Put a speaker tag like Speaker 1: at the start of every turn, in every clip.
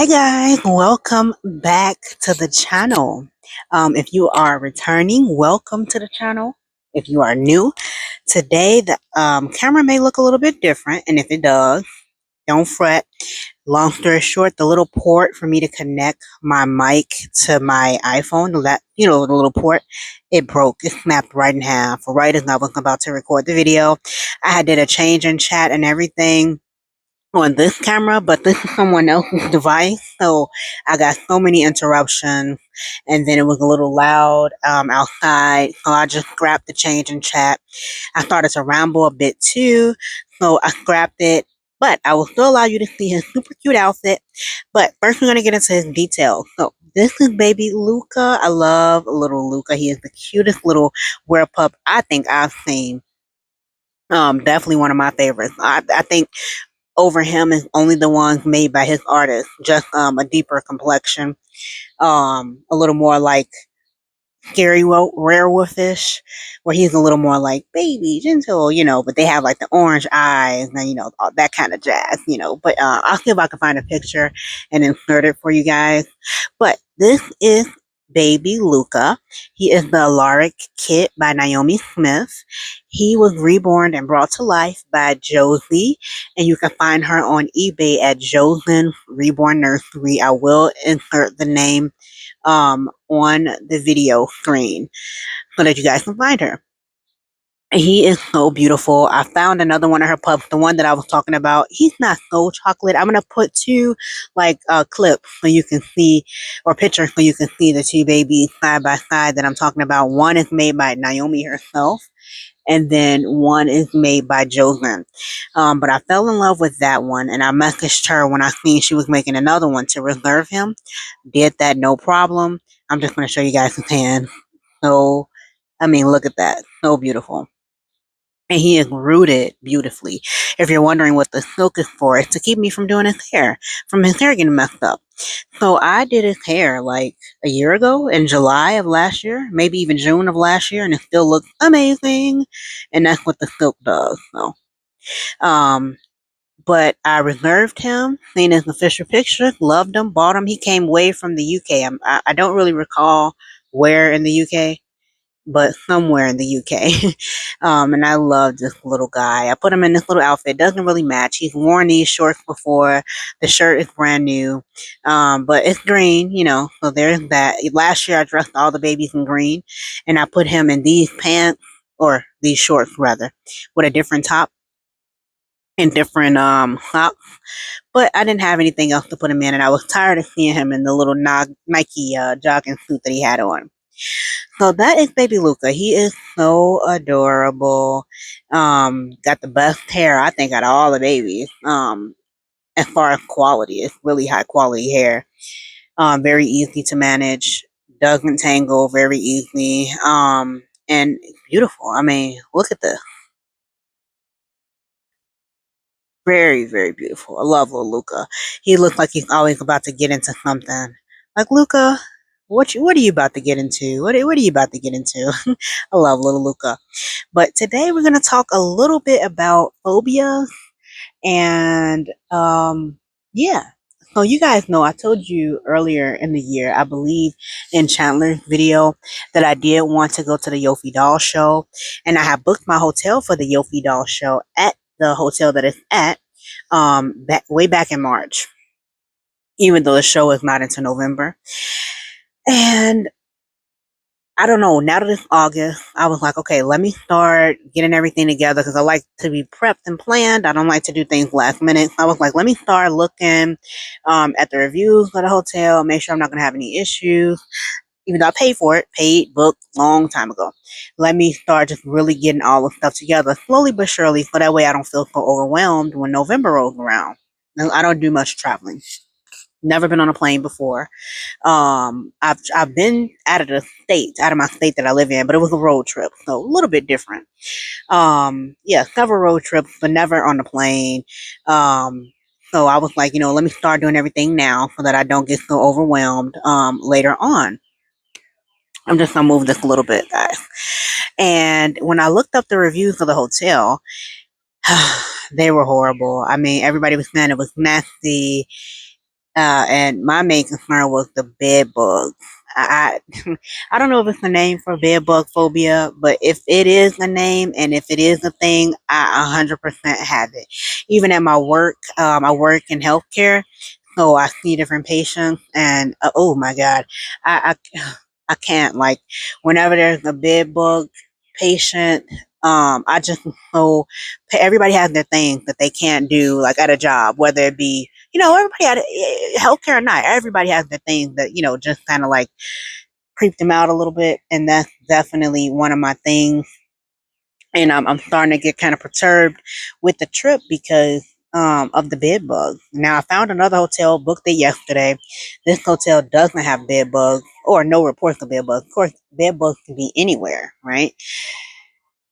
Speaker 1: Hi guys, welcome back to the channel. If you are returning, welcome to the channel. If you are new, today the camera may look a little bit different, and if it does, don't fret. Long story short, the little port for me to connect my mic to my iPhone, that the little port, it broke. It snapped right in half. Right as I was about to record the video, I had did a change in chat and everything on this camera, but this is someone else's device, so I got so many interruptions, and then it was a little loud outside, so I just grabbed the change in chat. I started to ramble a bit too, so I scrapped it, but I will still allow you to see his super cute outfit. But first, we're going to get into his details. So this is baby Luca. I love little Luca. He is the cutest little werepup I think I've seen. Definitely one of my favorites. I think over him is only the ones made by his artist. Just a deeper complexion, a little more like scary werewolfish, where he's a little more like baby, gentle, but they have like the orange eyes and all that kind of jazz. But I'll see if I can find a picture and insert it for you guys. But this is baby Luca. He is the Alaric Kit by Naomi Smith. He was reborn and brought to life by Josie, and you can find her on eBay at Josen Reborn Nursery. I will insert the name on the video screen so that you guys can find her. He is so beautiful. I found another one of her pups, the one that I was talking about. He's not so chocolate. I'm gonna put two clips so you can see, or pictures so you can see the two babies side by side that I'm talking about. One is made by Naomi herself, and then one is made by Josen. But I fell in love with that one, and I messaged her when I seen she was making another one to reserve him. Did that, no problem. I'm just going to show you guys his hand. So, I mean, look at that. So beautiful. And he is rooted beautifully. If you're wondering what the silk is for, it's to keep me from doing his hair, from his hair getting messed up. So I did his hair like a year ago in July of last year, maybe even June of last year, and it still looks amazing. And that's what the silk does. So, um, but I reserved him, seen his official picture, loved him, bought him. He came way from the UK. I don't really recall where in the UK, but somewhere in the UK. And I love this little guy. I put him in this little outfit. Doesn't really match. He's worn these shorts before. The shirt is brand new. But it's green, so there's that. Last year I dressed all the babies in green, and I put him in these pants, or these shorts rather, with a different top and different socks. But I didn't have anything else to put him in, and I was tired of seeing him in the little Nike jogging suit that he had on. So that is baby Luca. He is so adorable. Got the best hair, I think, out of all the babies. As far as quality, it's really high quality hair. Very easy to manage. Doesn't tangle very easily. And it's beautiful. I mean, look at this. Very, very beautiful. I love little Luca. He looks like he's always about to get into something. Like, Luca, what are you about to get into? What are you about to get into? I love little Luca. But today we're gonna talk a little bit about phobias, and yeah. So you guys know I told you earlier in the year, I believe in Chandler's video, that I did want to go to the Yofi Doll show, and I have booked my hotel for the Yofi Doll show at the hotel that it's at, way back in March, even though the show is not until November. And I don't know, now that it's August, I was like, okay, let me start getting everything together, because I like to be prepped and planned. I don't like to do things last minute. So I was like, let me start looking at the reviews for the hotel, make sure I'm not going to have any issues. Even though I paid for it, booked long time ago. Let me start just really getting all the stuff together, slowly but surely, so that way I don't feel so overwhelmed when November rolls around. I don't do much traveling. Never been on a plane before. I've been out of my state that I live in, but it was a road trip, so a little bit different. Yeah, several road trips, but never on the plane. So I was like, let me start doing everything now so that I don't get so overwhelmed later on. I'm just gonna move this a little bit, guys. And when I looked up the reviews of the hotel, they were horrible. I mean, everybody was saying it was nasty. And my main concern was the bed bug. I don't know if it's a name for bed bug phobia, but if it is a name and if it is a thing, I 100% have it. Even at my work, I work in healthcare, so I see different patients, and oh my god, I can't, like, whenever there's a bed bug patient. I just know everybody has their things that they can't do, like at a job, whether it be, everybody had healthcare or not. Everybody has their things that, just kind of like creep them out a little bit. And that's definitely one of my things. And I'm starting to get kind of perturbed with the trip because of the bed bugs. Now, I found another hotel, booked it yesterday. This hotel doesn't have bed bugs or no reports of bed bugs. Of course, bed bugs can be anywhere, right?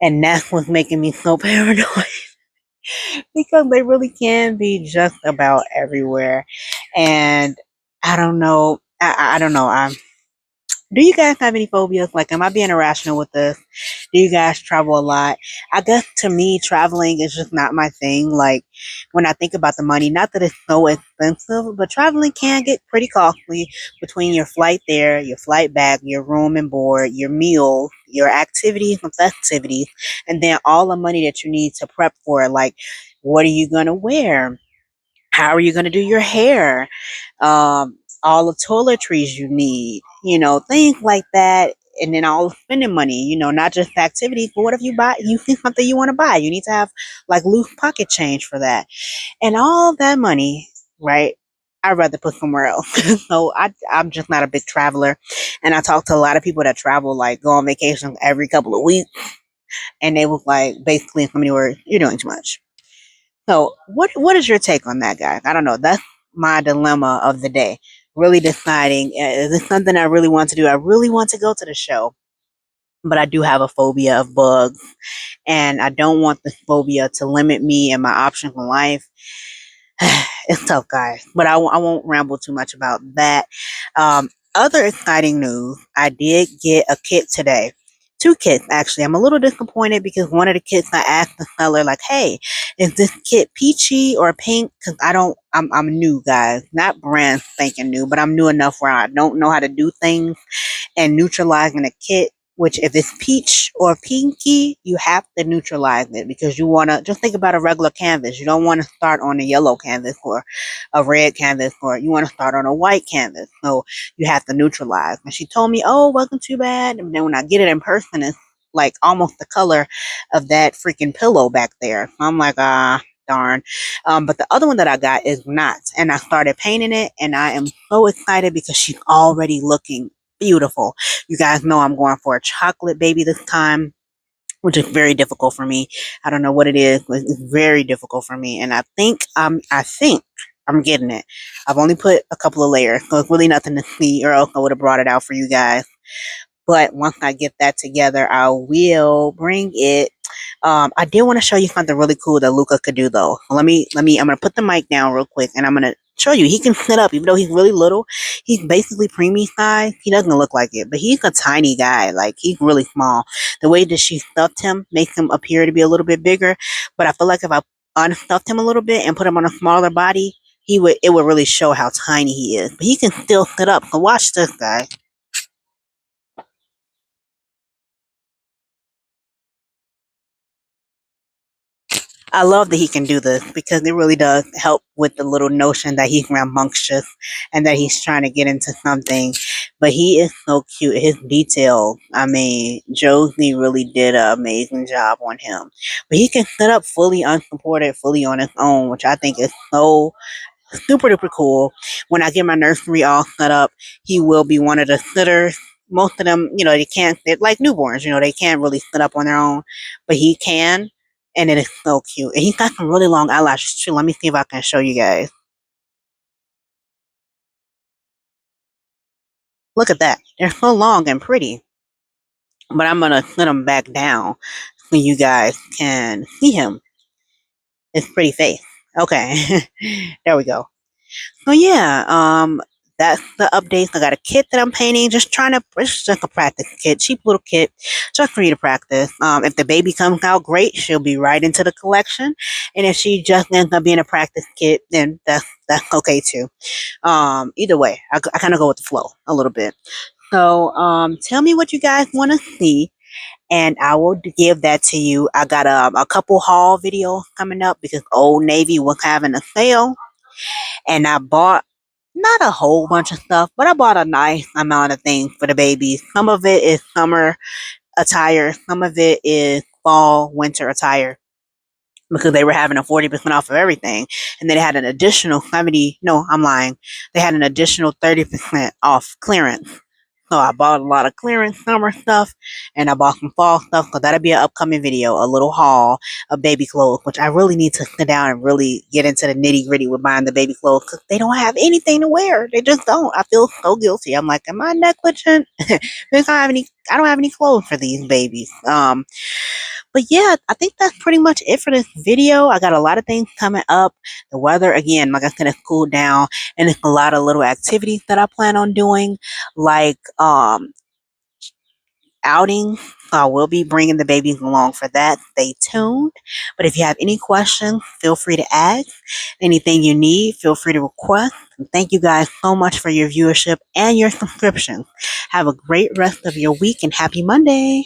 Speaker 1: And that's what's making me so paranoid because they really can be just about everywhere. And I don't know. I don't know. Do you guys have any phobias? Like, am I being irrational with this? Do you guys travel a lot? I guess to me, traveling is just not my thing. Like, when I think about the money, not that it's so expensive, but traveling can get pretty costly between your flight there, your flight back, your room and board, your meals, your activities and festivities, and then all the money that you need to prep for. Like, what are you going to wear? How are you going to do your hair? All the toiletries you need, things like that. And then all the spending money, not just activities, but what if you see something you want to buy? You need to have like loose pocket change for that. And all that money, right? I'd rather put somewhere else. So I'm just not a big traveler. And I talk to a lot of people that travel, like go on vacation every couple of weeks. And they was like, basically, in so many words, you're doing too much. So, what is your take on that, guys? I don't know. That's my dilemma of the day. Really deciding, is this something I really want to do? I really want to go to the show, but I do have a phobia of bugs, and I don't want this phobia to limit me and my options in life. It's tough, guys, but I won't ramble too much about that. Other exciting news, I did get a kit today. Two kits, actually. I'm a little disappointed because one of the kits, I asked the seller, like, hey, is this kit peachy or pink? Because I'm new, guys. Not brand spanking new, but I'm new enough where I don't know how to do things, and neutralizing a kit, which if it's peach or pinky, you have to neutralize it because you want to just think about a regular canvas. You don't want to start on a yellow canvas or a red canvas, or you want to start on a white canvas. So you have to neutralize. And she told me, oh, wasn't too bad. And then when I get it in person, it's like almost the color of that freaking pillow back there. So I'm like, darn. But the other one that I got is not. And I started painting it, and I am so excited because she's already looking beautiful. You guys know I'm going for a chocolate baby this time, which is very difficult for me. I don't know what it is, but it's very difficult for me. And I think I'm getting it. I've only put a couple of layers, so it's really nothing to see, or else I would have brought it out for you guys. But once I get that together, I will bring it. I did want to show you something really cool that Luca could do, though. I'm gonna put the mic down real quick, and I'm gonna show you. He can sit up, even though he's really little. He's basically preemie size. He doesn't look like it, but he's a tiny guy. Like, he's really small. The way that she stuffed him makes him appear to be a little bit bigger. But I feel like if I unstuffed him a little bit and put him on a smaller body, it would really show how tiny he is. But he can still sit up. So watch this, guy. I love that he can do this because it really does help with the little notion that he's rambunctious and that he's trying to get into something. But he is so cute. His detail, I mean, Josie really did an amazing job on him. But he can sit up fully unsupported, fully on his own, which I think is so super duper cool. When I get my nursery all set up, he will be one of the sitters. Most of them, they can't, they're like newborns, they can't really sit up on their own, but he can. And it is so cute. And he's got some really long eyelashes too. Let me see if I can show you guys. Look at that. They're so long and pretty. But I'm going to sit them back down so you guys can see him. His pretty face. Okay. There we go. So yeah, that's the updates. I got a kit that I'm painting, just trying to, it's just a practice kit, cheap little kit, just for you to practice. If the baby comes out great, she'll be right into the collection. And if she just ends up being a practice kit, then that's okay too. Either way, I kind of go with the flow a little bit. So, tell me what you guys want to see, and I will give that to you. I got a couple haul videos coming up because Old Navy was having a sale, and I bought not a whole bunch of stuff, but I bought a nice amount of things for the babies. Some of it is summer attire, some of it is fall, winter attire because they were having a 40% off of everything. And then they had an additional 70, no, I'm lying. They had an additional 30% off clearance. So I bought a lot of clearance summer stuff and I bought some fall stuff. So that'll be an upcoming video, a little haul of baby clothes, which I really need to sit down and really get into the nitty gritty with buying the baby clothes because they don't have anything to wear. They just don't. I feel so guilty. I'm like, am I negligent? Because I don't have any clothes for these babies. But yeah, I think that's pretty much it for this video. I got a lot of things coming up. The weather, again, like I said, it's cooled down, and it's a lot of little activities that I plan on doing, like outing. So I will be bringing the babies along for that. Stay tuned. But if you have any questions, feel free to ask. Anything you need, feel free to request. And thank you guys so much for your viewership and your subscription. Have a great rest of your week and happy Monday.